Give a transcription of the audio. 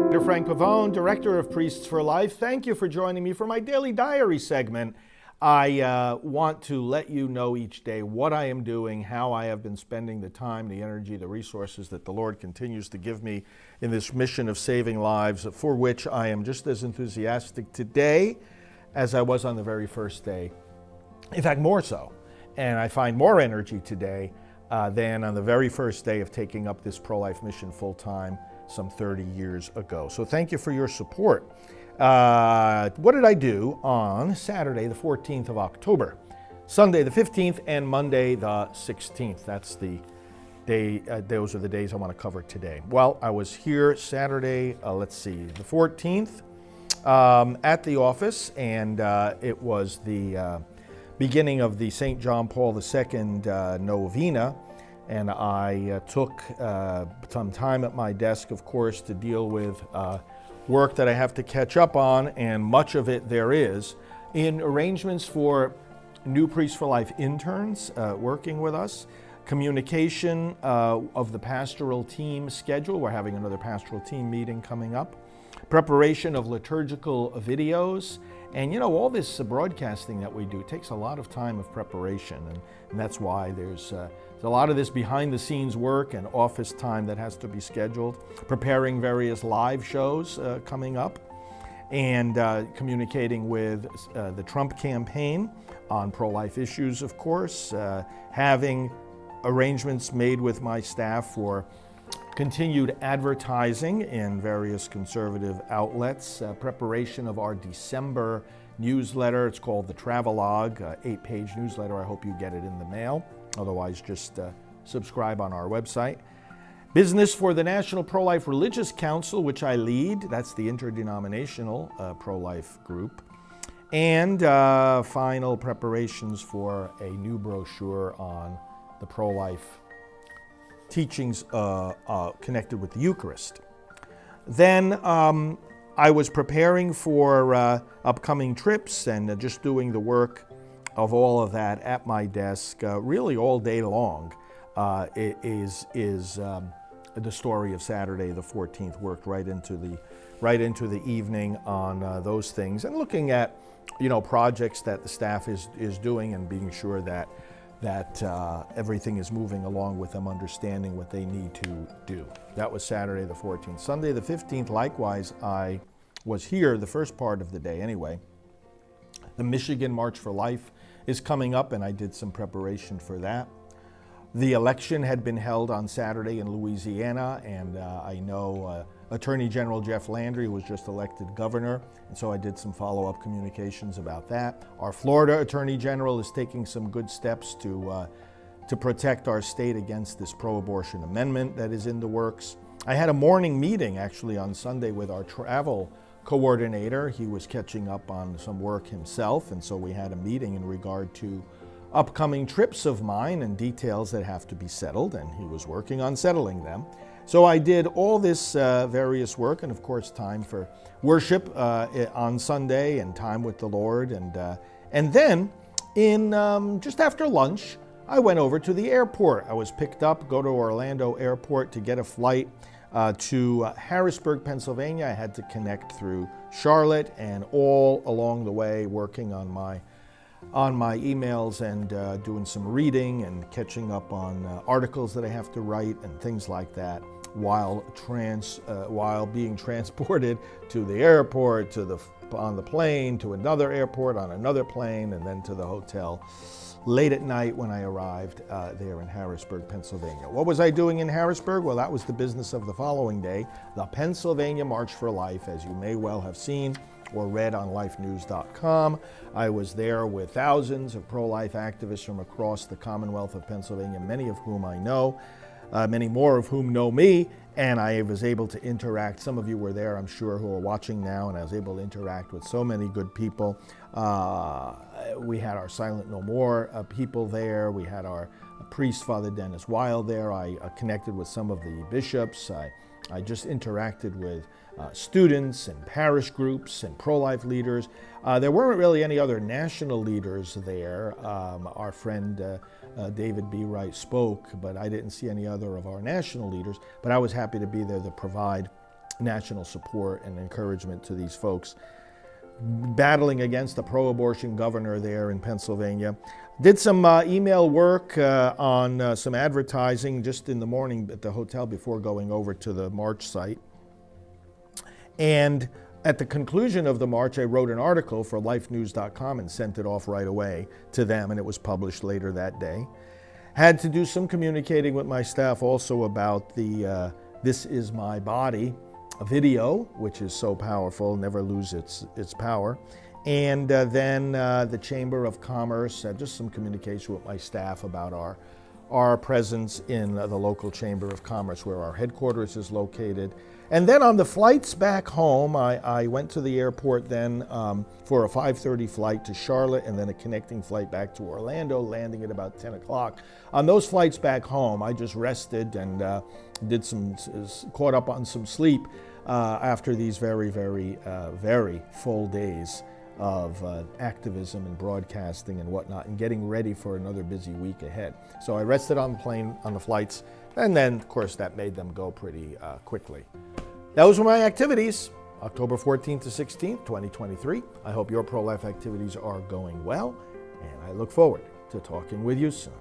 Dr. Frank Pavone, Director of Priests for Life. Thank you for joining me for my daily diary segment. I want to let you know each day what I am doing, how I have been spending the time, the energy, the resources that the Lord continues to give me in this mission of saving lives, for which I am just as enthusiastic today as I was on the very first day. In fact, more so. And I find more energy today than on the very first day of taking up this pro-life mission full-time some 30 years ago. So thank you for your support. What did I do on Saturday, the 14th of October, Sunday, the 15th, and Monday, the 16th? That's the day, those are the days I want to cover today. Well, I was here Saturday, the 14th, at the office, and it was the beginning of the St. John Paul II novena. And I took some time at my desk, of course, to deal with work that I have to catch up on, and much of it there is, in arrangements for new Priests for Life interns working with us, communication of the pastoral team schedule. We're having another pastoral team meeting coming up. Preparation of liturgical videos. And you know, all this broadcasting that we do takes a lot of time of preparation, and that's why there's a lot of this behind the scenes work and office time that has to be scheduled, preparing various live shows coming up, and communicating with the Trump campaign on pro-life issues, of course, having arrangements made with my staff for continued advertising in various conservative outlets, preparation of our December newsletter. It's called the Travelogue, 8-page newsletter. I hope you get it in the mail. Otherwise, just subscribe on our website. Business for the National Pro-Life Religious Council, which I lead. That's the interdenominational pro-life group. And final preparations for a new brochure on the pro-life teachings connected with the Eucharist. Then I was preparing for upcoming trips and just doing the work of all of that at my desk, really all day long. It is the story of Saturday the 14th, worked right into the evening on those things, and looking at, you know, projects that the staff is doing, and being sure that everything is moving along with them, understanding what they need to do. That was Saturday the 14th. Sunday the 15th, likewise, I was here the first part of the day anyway. The Michigan March for Life is coming up, and I did some preparation for that. The election had been held on Saturday in Louisiana, and I know Attorney General Jeff Landry was just elected governor, and so I did some follow-up communications about that. Our Florida Attorney General is taking some good steps to protect our state against this pro-abortion amendment that is in the works. I had a morning meeting actually on Sunday with our travel coordinator. He was catching up on some work himself, and so we had a meeting in regard to upcoming trips of mine and details that have to be settled, and he was working on settling them. So I did all this various work, and of course time for worship on Sunday and time with the Lord, and then in just after lunch I went over to the airport. I was picked up, go to Orlando Airport to get a flight to Harrisburg, Pennsylvania. I had to connect through Charlotte, and all along the way working on my emails and doing some reading and catching up on articles that I have to write and things like that, while being transported to the airport, on the plane, to another airport, on another plane, and then to the hotel late at night when I arrived there in Harrisburg, Pennsylvania. What was I doing in Harrisburg? Well, that was the business of the following day, the Pennsylvania March for Life, as you may well have seen or read on lifenews.com. I was there with thousands of pro-life activists from across the Commonwealth of Pennsylvania, many of whom I know, many more of whom know me, and I was able to interact. Some of you were there, I'm sure, who are watching now, and I was able to interact with so many good people. We had our Silent No More people there. We had our priest, Father Dennis Wild, there. I connected with some of the bishops. I just interacted with students and parish groups and pro-life leaders. There weren't really any other national leaders there. Our friend David B. Wright spoke, but I didn't see any other of our national leaders. But I was happy to be there to provide national support and encouragement to these folks battling against the pro-abortion governor there in Pennsylvania. Did some email work on some advertising just in the morning at the hotel before going over to the march site. And at the conclusion of the march, I wrote an article for lifenews.com and sent it off right away to them, and it was published later that day. Had to do some communicating with my staff also about the This Is My Body video, which is so powerful, never lose its power. And then the Chamber of Commerce, just some communication with my staff about our presence in the local Chamber of Commerce where our headquarters is located. And then on the flights back home, I went to the airport then for a 5:30 flight to Charlotte and then a connecting flight back to Orlando, landing at about 10 o'clock. On those flights back home, I just rested and caught up on some sleep after these very, very, very full days of activism and broadcasting and whatnot, and getting ready for another busy week ahead. So I rested on the plane, on the flights, and then, of course, that made them go pretty quickly. Those were my activities, October 14th to 16th, 2023. I hope your pro-life activities are going well, and I look forward to talking with you soon.